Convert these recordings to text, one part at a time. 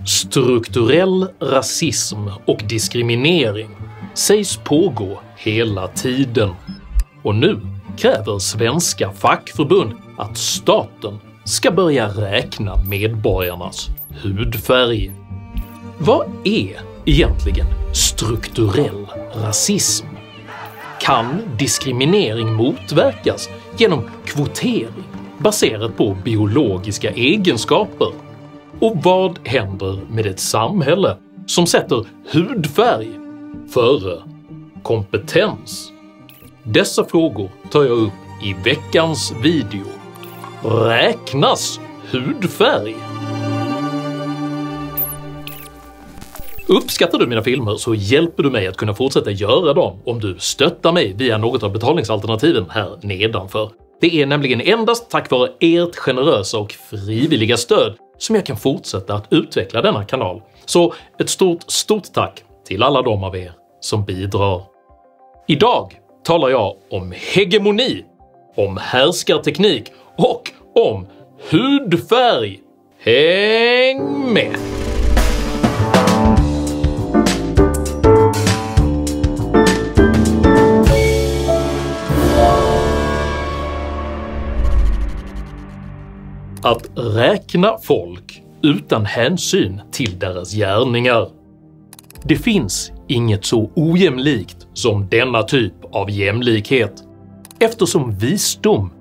Strukturell rasism och diskriminering sägs pågå hela tiden, och nu kräver svenska fackförbund att staten ska börja räkna medborgarnas hudfärg. Vad är egentligen strukturell rasism? Kan diskriminering motverkas genom kvotering baserat på biologiska egenskaper? Och vad händer med ett samhälle som sätter hudfärg före kompetens? Dessa frågor tar jag upp i veckans video. Räknas hudfärg? Uppskattar du mina filmer så hjälper du mig att kunna fortsätta göra dem om du stöttar mig via något av betalningsalternativen här nedanför. Det är nämligen endast tack vare ert generösa och frivilliga stöd som jag kan fortsätta att utveckla denna kanal. Så ett stort tack till alla de av er som bidrar. Idag talar jag om hegemoni, om härskarteknik och om hudfärg. Häng med! Att räkna folk utan hänsyn till deras gärningar. Det finns inget så ojämlikt som denna typ av jämlikhet, eftersom visdom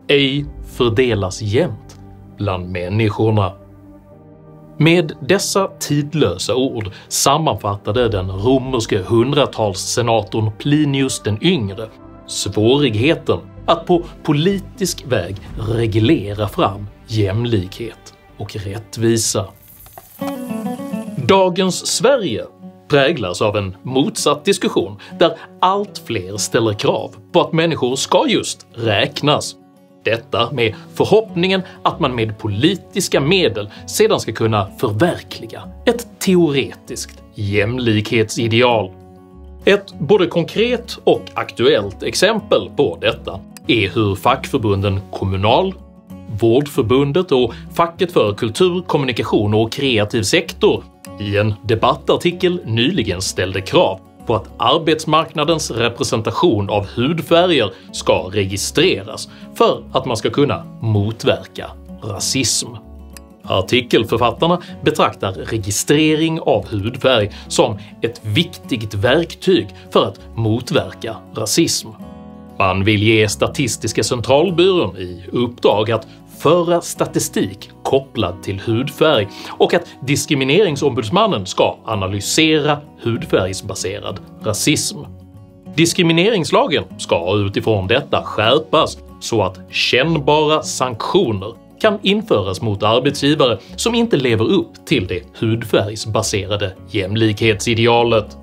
ej fördelas jämnt bland människorna. Med dessa tidlösa ord sammanfattade den romerske hundratalssenatorn Plinius den yngre svårigheten att på politisk väg reglera fram jämlikhet och rättvisa. Dagens Sverige präglas av en motsatt diskussion där allt fler ställer krav på att människor ska just räknas. Detta med förhoppningen att man med politiska medel sedan ska kunna förverkliga ett teoretiskt jämlikhetsideal. Ett både konkret och aktuellt exempel på detta är hur fackförbunden Kommunal, Vårdförbundet och Facket för kultur, kommunikation och kreativ sektor i en debattartikel nyligen ställde krav på att arbetsmarknadens representation av hudfärger ska registreras för att man ska kunna motverka rasism. Artikelförfattarna betraktar registrering av hudfärg som ett viktigt verktyg för att motverka rasism. Man vill ge Statistiska centralbyrån i uppdrag att föra statistik kopplad till hudfärg och att diskrimineringsombudsmannen ska analysera hudfärgsbaserad rasism. Diskrimineringslagen ska utifrån detta skärpas så att kännbara sanktioner kan införas mot arbetsgivare som inte lever upp till det hudfärgsbaserade jämlikhetsidealet.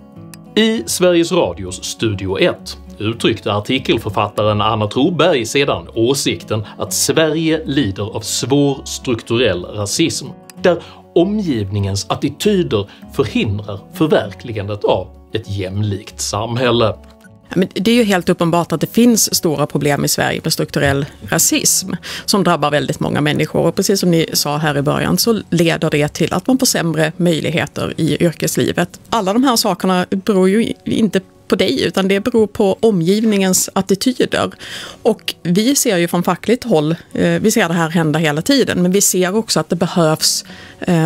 I Sveriges Radios Studio 1 uttryckte artikelförfattaren Anna Troberg sedan åsikten att Sverige lider av svår strukturell rasism, där omgivningens attityder förhindrar förverkligandet av ett jämlikt samhälle. Men det är ju helt uppenbart att det finns stora problem i Sverige med strukturell rasism som drabbar väldigt många människor, och precis som ni sa här i början så leder det till att man får sämre möjligheter i yrkeslivet. Alla de här sakerna beror ju inte på dig, utan det beror på omgivningens attityder. Och vi ser ju från fackligt håll, vi ser det här hända hela tiden, men vi ser också att det behövs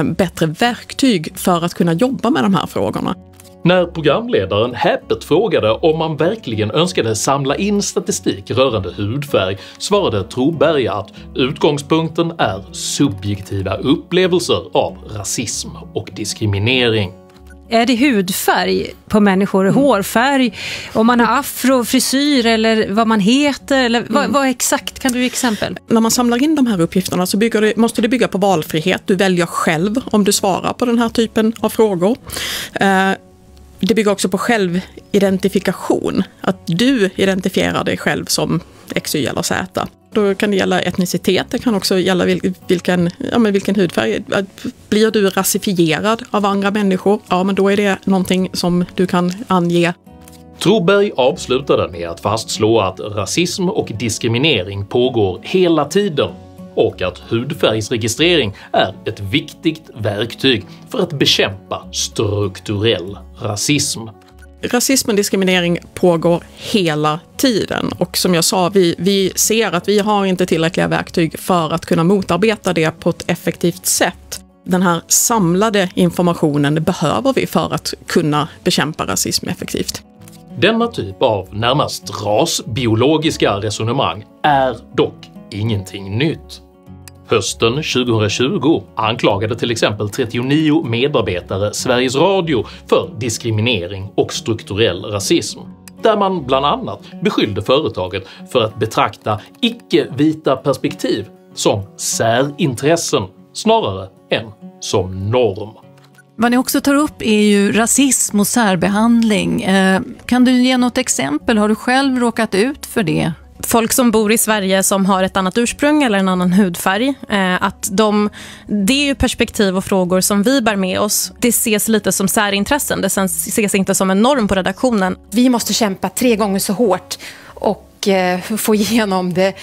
bättre verktyg för att kunna jobba med de här frågorna. När programledaren häpet frågade om man verkligen önskade samla in statistik rörande hudfärg svarade Troberg att utgångspunkten är subjektiva upplevelser av rasism och diskriminering. Är det hudfärg på människor, hårfärg, om man har afro, frisyr eller vad man heter? Eller vad exakt, kan du ge exempel? När man samlar in de här uppgifterna så måste det bygga på valfrihet. Du väljer själv om du svarar på den här typen av frågor. Det bygger också på självidentifikation, att du identifierar dig själv som X, Y eller Z. Då kan det gälla etnicitet, det kan också gälla vilken hudfärg. Blir du rasifierad av andra människor, ja men då är det någonting som du kan ange. Troberg avslutade med att fastslå att rasism och diskriminering pågår hela tiden, och att hudfärgsregistrering är ett viktigt verktyg för att bekämpa strukturell rasism. Rasism och diskriminering pågår hela tiden och som jag sa, vi ser att vi har inte tillräckliga verktyg för att kunna motarbeta det på ett effektivt sätt. Den här samlade informationen behöver vi för att kunna bekämpa rasism effektivt. Denna typ av närmast rasbiologiska resonemang är dock ingenting nytt. Hösten 2020 anklagade till exempel 39 medarbetare Sveriges Radio för diskriminering och strukturell rasism, där man bland annat beskyllde företaget för att betrakta icke-vita perspektiv som särintressen snarare än som norm. Vad ni också tar upp är ju rasism och särbehandling. Kan du ge något exempel? Har du själv råkat ut för det? Folk som bor i Sverige som har ett annat ursprung eller en annan hudfärg, det är ju perspektiv och frågor som vi bär med oss. Det ses lite som särintressen, det ses inte som en norm på redaktionen. Vi måste kämpa 3 gånger så hårt och få igenom det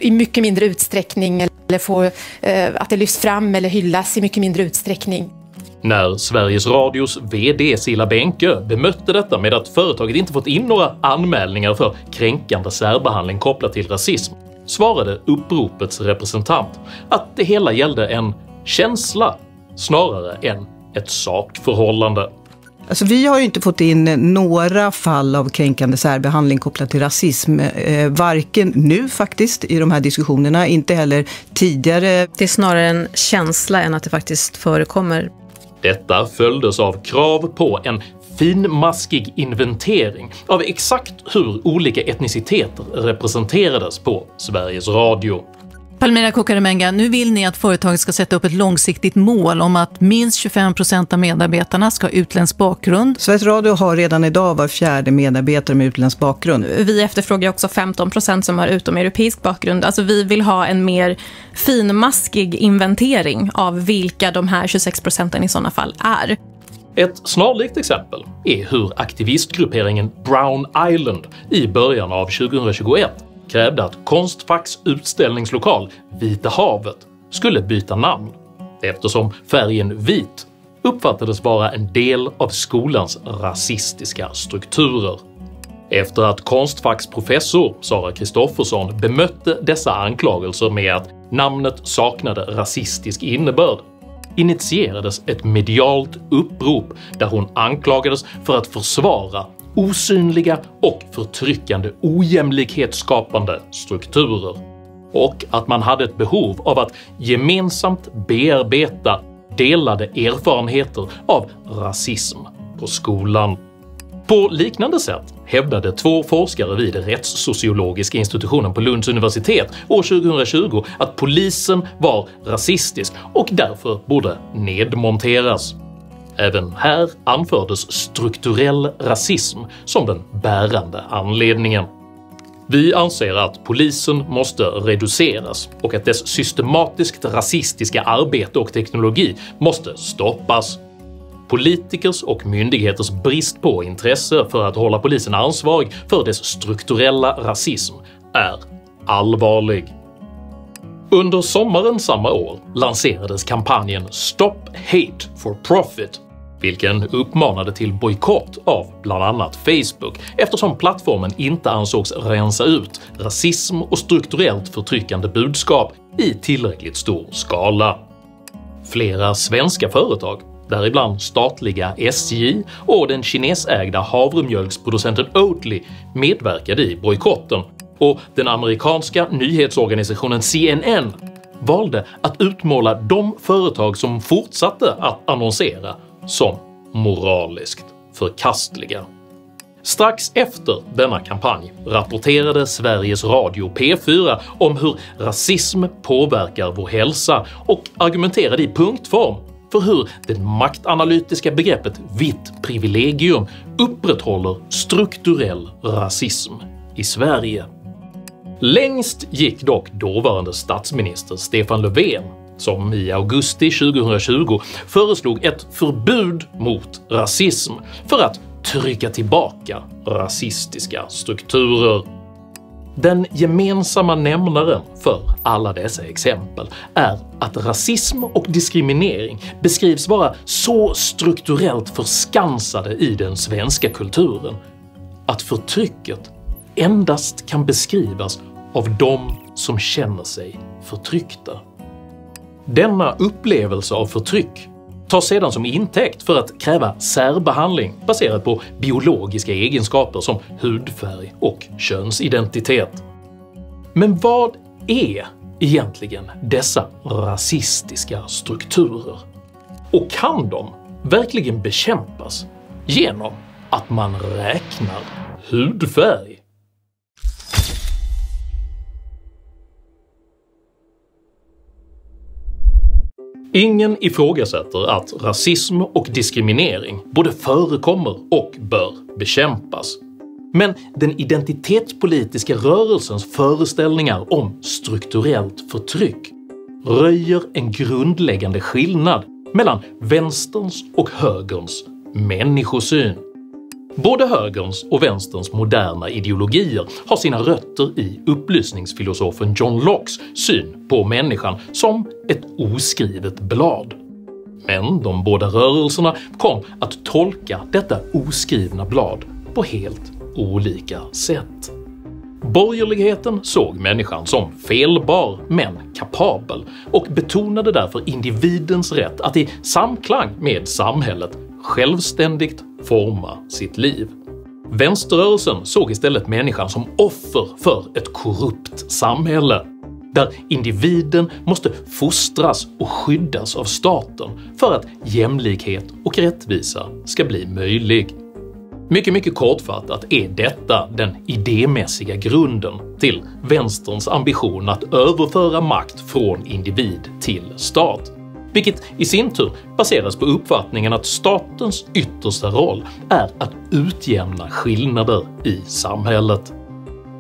i mycket mindre utsträckning eller få att det lyfts fram eller hyllas i mycket mindre utsträckning. När Sveriges Radios VD Silla Bänke bemötte detta med att företaget inte fått in några anmälningar för kränkande särbehandling kopplat till rasism, svarade uppropets representant att det hela gällde en känsla snarare än ett sakförhållande. Alltså, vi har ju inte fått in några fall av kränkande särbehandling kopplat till rasism, varken nu faktiskt i de här diskussionerna, inte heller tidigare. Det är snarare en känsla än att det faktiskt förekommer. Detta följdes av krav på en finmaskig inventering av exakt hur olika etniciteter representerades på Sveriges Radio. Palmira Kokkaremenga, nu vill ni att företaget ska sätta upp ett långsiktigt mål om att minst 25% av medarbetarna ska ha utländsk bakgrund. Sveriges Radio har redan idag var 4:e medarbetare med utländsk bakgrund. Vi efterfrågar också 15% som har utomeuropeisk bakgrund. Alltså vi vill ha en mer finmaskig inventering av vilka de här 26% i sådana fall är. Ett snarlikt exempel är hur aktivistgrupperingen Brown Island i början av 2021 krävde att Konstfacks utställningslokal Vita havet skulle byta namn eftersom färgen vit uppfattades vara en del av skolans rasistiska strukturer. Efter att Konstfacks professor Sara Kristoffersson bemötte dessa anklagelser med att namnet saknade rasistisk innebörd initierades ett medialt upprop där hon anklagades för att försvara osynliga och förtryckande ojämlikhetsskapande strukturer och att man hade ett behov av att gemensamt bearbeta delade erfarenheter av rasism på skolan. På liknande sätt hävdade 2 forskare vid rättssociologiska institutionen på Lunds universitet år 2020 att polisen var rasistisk och därför borde nedmonteras. Även här anfördes strukturell rasism som den bärande anledningen. Vi anser att polisen måste reduceras och att dess systematiskt rasistiska arbete och teknologi måste stoppas. Politikers och myndigheters brist på intresse för att hålla polisen ansvarig för dess strukturella rasism är allvarlig. Under sommaren samma år lanserades kampanjen Stop Hate for Profit, vilken uppmanade till bojkott av bland annat Facebook eftersom plattformen inte ansågs rensa ut rasism och strukturellt förtryckande budskap i tillräckligt stor skala. Flera svenska företag, däribland statliga SJ och den kinesägda havremjölksproducenten Oatly, medverkade i bojkotten och den amerikanska nyhetsorganisationen CNN valde att utmåla de företag som fortsatte att annonsera som moraliskt förkastliga. Strax efter denna kampanj rapporterade Sveriges Radio P4 om hur rasism påverkar vår hälsa och argumenterade i punktform för hur det maktanalytiska begreppet vitt privilegium upprätthåller strukturell rasism i Sverige. Längst gick dock dåvarande statsminister Stefan Löfven, som i augusti 2020 föreslog ett förbud mot rasism för att trycka tillbaka rasistiska strukturer. Den gemensamma nämnaren för alla dessa exempel är att rasism och diskriminering beskrivs vara så strukturellt förskansade i den svenska kulturen att förtrycket endast kan beskrivas av de som känner sig förtryckta. Denna upplevelse av förtryck tas sedan som intäkt för att kräva särbehandling baserat på biologiska egenskaper som hudfärg och könsidentitet. Men vad är egentligen dessa rasistiska strukturer? Och kan de verkligen bekämpas genom att man räknar hudfärg? Ingen ifrågasätter att rasism och diskriminering både förekommer och bör bekämpas. Men den identitetspolitiska rörelsens föreställningar om strukturellt förtryck röjer en grundläggande skillnad mellan vänsterns och högerns människosyn. Både högerns och vänsterns moderna ideologier har sina rötter i upplysningsfilosofen John Lockes syn på människan som ett oskrivet blad. Men de båda rörelserna kom att tolka detta oskrivna blad på helt olika sätt. Borgerligheten såg människan som felbar men kapabel och betonade därför individens rätt att i samklang med samhället självständigt forma sitt liv. Vänsterrörelsen såg istället människan som offer för ett korrupt samhälle, där individen måste fostras och skyddas av staten för att jämlikhet och rättvisa ska bli möjlig. Mycket kortfattat är detta den idémässiga grunden till vänsterns ambition att överföra makt från individ till stat, vilket i sin tur baseras på uppfattningen att statens yttersta roll är att utjämna skillnader i samhället.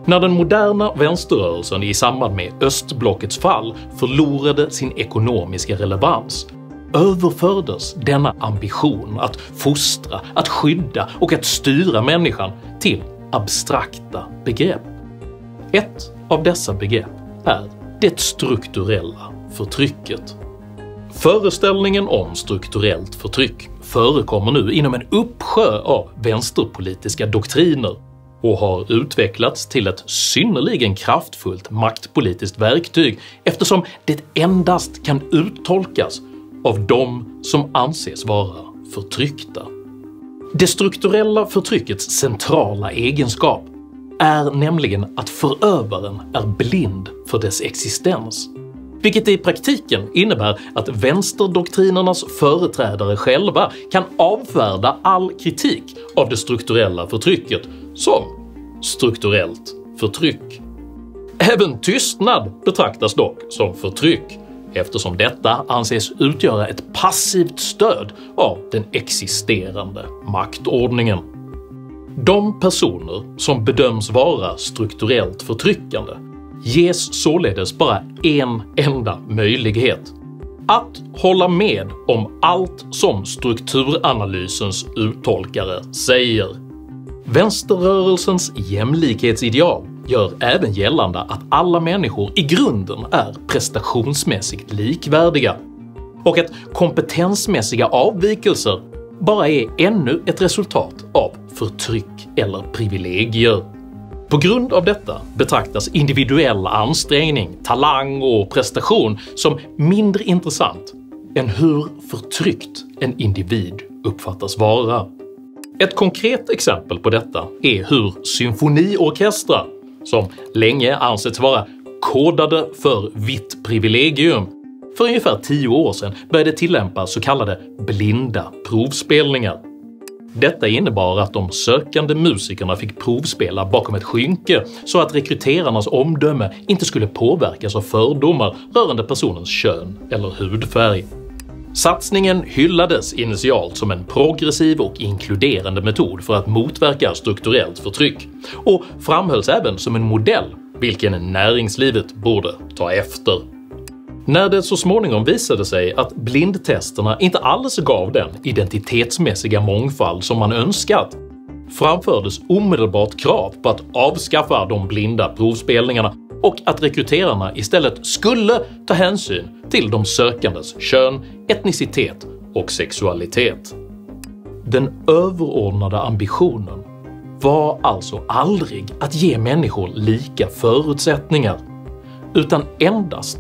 När den moderna vänsterrörelsen i samband med östblockets fall förlorade sin ekonomiska relevans överfördes denna ambition att fostra, att skydda och att styra människan till abstrakta begrepp. Ett av dessa begrepp är det strukturella förtrycket. Föreställningen om strukturellt förtryck förekommer nu inom en uppsjö av vänsterpolitiska doktriner och har utvecklats till ett synnerligen kraftfullt maktpolitiskt verktyg eftersom det endast kan uttolkas av de som anses vara förtryckta. Det strukturella förtryckets centrala egenskap är nämligen att förövaren är blind för dess existens, vilket i praktiken innebär att vänsterdoktrinernas företrädare själva kan avfärda all kritik av det strukturella förtrycket som strukturellt förtryck. Även tystnad betraktas dock som förtryck, eftersom detta anses utgöra ett passivt stöd av den existerande maktordningen. De personer som bedöms vara strukturellt förtryckande ges således bara en enda möjlighet: att hålla med om allt som strukturanalysens uttolkare säger. Vänsterrörelsens jämlikhetsideal gör även gällande att alla människor i grunden är prestationsmässigt likvärdiga och att kompetensmässiga avvikelser bara är ännu ett resultat av förtryck eller privilegier. På grund av detta betraktas individuell ansträngning, talang och prestation som mindre intressant än hur förtryckt en individ uppfattas vara. Ett konkret exempel på detta är hur symfoniorkestrar, som länge ansetts vara kodade för vitt privilegium, för ungefär 10 år sedan började tillämpa så kallade blinda provspelningar. Detta innebar att de sökande musikerna fick provspela bakom ett skynke så att rekryterarnas omdöme inte skulle påverkas av fördomar rörande personens kön eller hudfärg. Satsningen hyllades initialt som en progressiv och inkluderande metod för att motverka strukturellt förtryck och framhölls även som en modell vilken näringslivet borde ta efter. När det så småningom visade sig att blindtesterna inte alls gav den identitetsmässiga mångfald som man önskat framfördes omedelbart krav på att avskaffa de blinda provspelningarna och att rekryterarna istället skulle ta hänsyn till de sökandes kön, etnicitet och sexualitet. Den överordnade ambitionen var alltså aldrig att ge människor lika förutsättningar, utan endast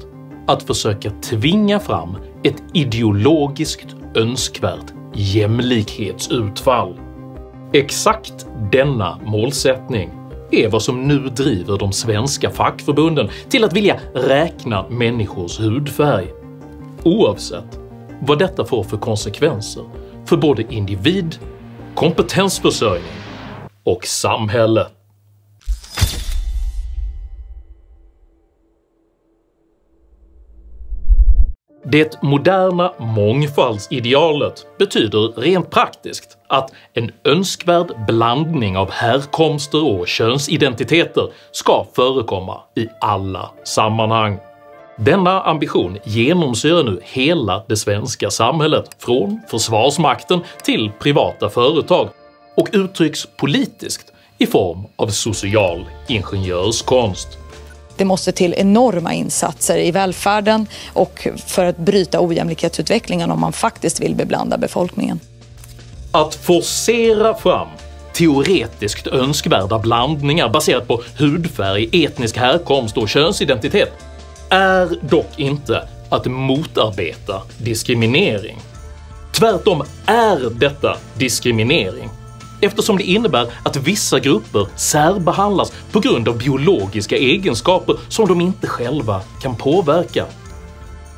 att försöka tvinga fram ett ideologiskt önskvärt jämlikhetsutfall. Exakt denna målsättning är vad som nu driver de svenska fackförbunden till att vilja räkna människors hudfärg, oavsett vad detta får för konsekvenser för både individ, kompetensförsörjning och samhälle. Det moderna mångfaldsidealet betyder rent praktiskt att en önskvärd blandning av härkomster och könsidentiteter ska förekomma i alla sammanhang. Denna ambition genomsyrar nu hela det svenska samhället, från försvarsmakten till privata företag, och uttrycks politiskt i form av social ingenjörskonst. Det måste till enorma insatser i välfärden och för att bryta ojämlikhetsutvecklingen om man faktiskt vill beblanda befolkningen. Att forcera fram teoretiskt önskvärda blandningar baserat på hudfärg, etnisk härkomst och könsidentitet är dock inte att motarbeta diskriminering. Tvärtom är detta diskriminering, eftersom det innebär att vissa grupper särbehandlas på grund av biologiska egenskaper som de inte själva kan påverka.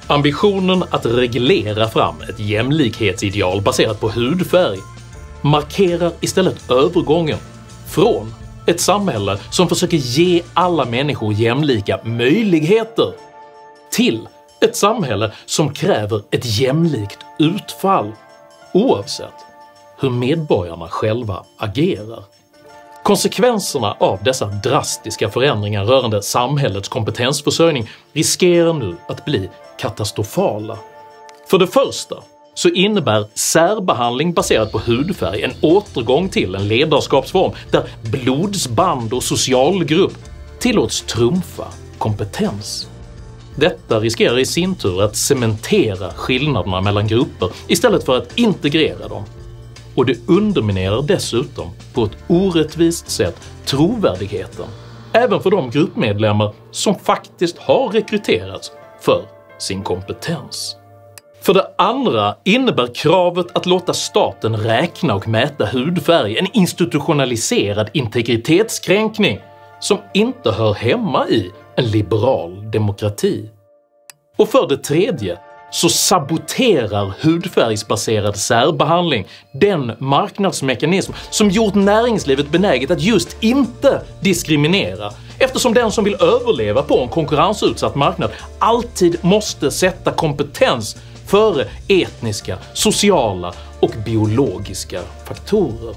Ambitionen att reglera fram ett jämlikhetsideal baserat på hudfärg markerar istället övergången från ett samhälle som försöker ge alla människor jämlika möjligheter till ett samhälle som kräver ett jämlikt utfall, oavsett hur medborgarna själva agerar. Konsekvenserna av dessa drastiska förändringar rörande samhällets kompetensförsörjning riskerar nu att bli katastrofala. För det första så innebär särbehandling baserad på hudfärg en återgång till en ledarskapsform där blodsband och socialgrupp tillåts trumfa kompetens. Detta riskerar i sin tur att cementera skillnaderna mellan grupper istället för att integrera dem. Och det underminerar dessutom på ett orättvist sätt trovärdigheten även för de gruppmedlemmar som faktiskt har rekryterats för sin kompetens. För det andra innebär kravet att låta staten räkna och mäta hudfärg en institutionaliserad integritetskränkning som inte hör hemma i en liberal demokrati. Och för det tredje så saboterar hudfärgsbaserad särbehandling den marknadsmekanism som gjort näringslivet benäget att just inte diskriminera, eftersom den som vill överleva på en konkurrensutsatt marknad alltid måste sätta kompetens före etniska, sociala och biologiska faktorer.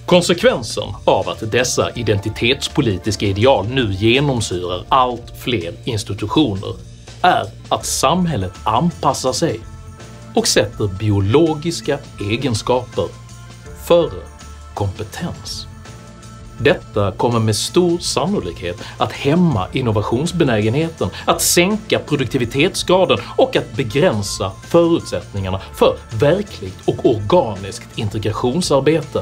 Konsekvensen av att dessa identitetspolitiska ideal nu genomsyrar allt fler institutioner är att samhället anpassar sig och sätter biologiska egenskaper före kompetens. Detta kommer med stor sannolikhet att hämma innovationsbenägenheten, att sänka produktivitetsgraden och att begränsa förutsättningarna för verkligt och organiskt integrationsarbete.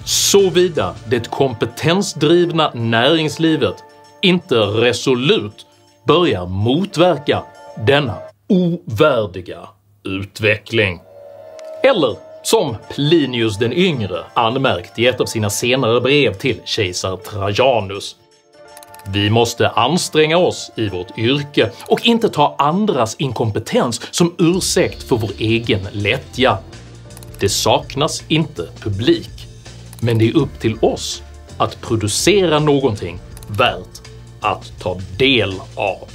Såvida det kompetensdrivna näringslivet inte resolut börjar motverka denna ovärdiga utveckling. Eller som Plinius den yngre anmärkt i ett av sina senare brev till kejsar Trajanus: vi måste anstränga oss i vårt yrke och inte ta andras inkompetens som ursäkt för vår egen lättja. Det saknas inte publik, men det är upp till oss att producera någonting värt att ta del av.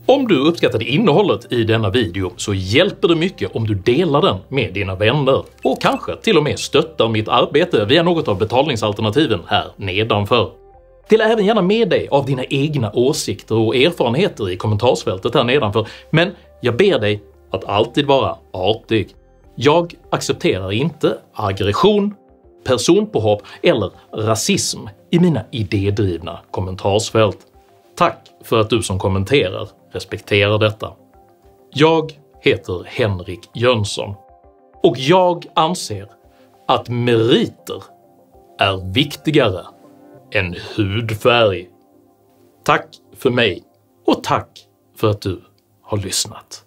Om du uppskattade innehållet i denna video så hjälper det mycket om du delar den med dina vänner och kanske till och med stöttar mitt arbete via något av betalningsalternativen här nedanför. Dela även gärna med dig av dina egna åsikter och erfarenheter i kommentarsfältet här nedanför, men jag ber dig att alltid vara artig. Jag accepterar inte aggression, personpåhopp eller rasism i mina idédrivna kommentarsfält. Tack för att du som kommenterar respekterar detta. Jag heter Henrik Jönsson och jag anser att meriter är viktigare än hudfärg. Tack för mig och tack för att du har lyssnat.